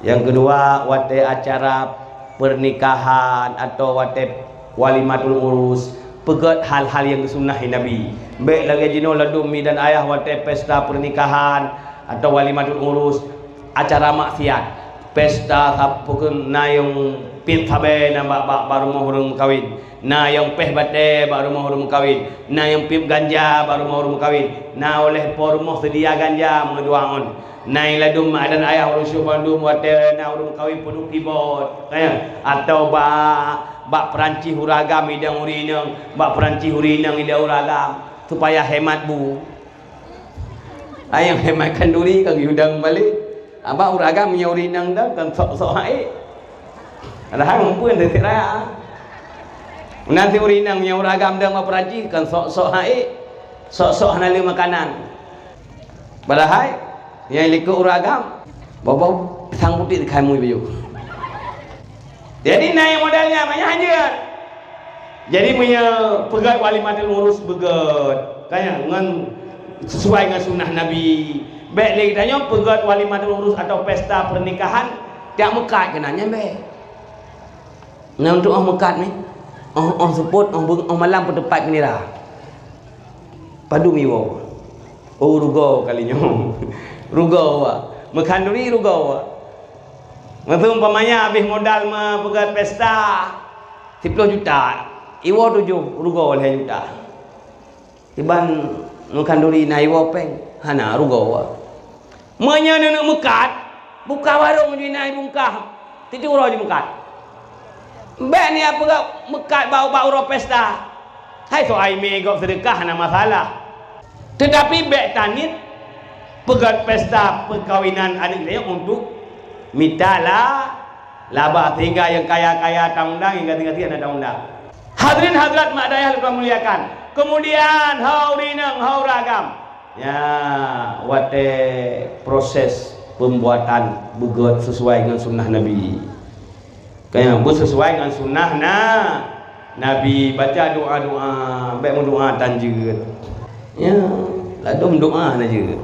Yang kedua, wate acara pernikahan atau wate walimatul urus, pegat hal-hal yang sunnah Nabi. Baik lagi jino ladum mi dan ayah wate pesta pernikahan atau walimatul urus, acara maksiat. Pesta sapukun na yung pit sabe na baru mau hurung kawin, na yung peh bate baru mau hurung kawin, na yung pip ganja baru mau hurung kawin, na oleh pormo sedia ganja mengeduangon, na yung ladum dan ayah hurung syubandum wate na hurung kawin penuh keyboard, atau bak peranci huragam idang urinang, bak peranci hurinang idang uragam supaya hemat bu. Ayang hematkan duri kang udang balik. Abang uragam punya urinang dah kan sok-sok haik. Ada hang mumpun dari raya. Nanti urinang punya uragam dah mau peraji kan sok-sok haik. Sok-sok nali makanan. Padahal yang likut uragam bawa pisang putih dekat mu baju. Jadi naik modalnya banyak aja. Jadi punya pegat walimatul urus begat. Kayak dengan sesuai dengan sunnah Nabi. Baik lagi tanya pegat walimatul urus atau pesta pernikahan tiap mekat kenanya baik. Nah untuk orang mekat ni, orang sebut orang malam berdepat kenira. Padu miwo. Oh rugo kalinya. Rugo wa. Mekanduri rugo wa. Maksud umpamanya habis modal pegat pesta 10 juta. Iwo 7 rugo 2 juta. Tiban mekanduri na iwo peng. Hana rugo wa. Menyana nak mekat, buka warung di naik bungkah, titik urau di mekat. Baik ni apa kau mekat bau-bau urau pesta. Hai so ai megok sedekah nak masalah. Tetapi baik tanit pegat pesta perkawinan adik saya untuk mitala laba sehingga yang kaya-kaya taundang hingga tinggal-tinggal ada undang. Hadirin hadirat mak dayah lupa muliakan. Kemudian haurinang hauragam. Ya, wate proses pembuatan begot sesuai dengan sunnah Nabi. Kayak sesuai dengan sunnah Nabi, baca doa-doa, baik doa tanjut. Ya, ladum doa aja.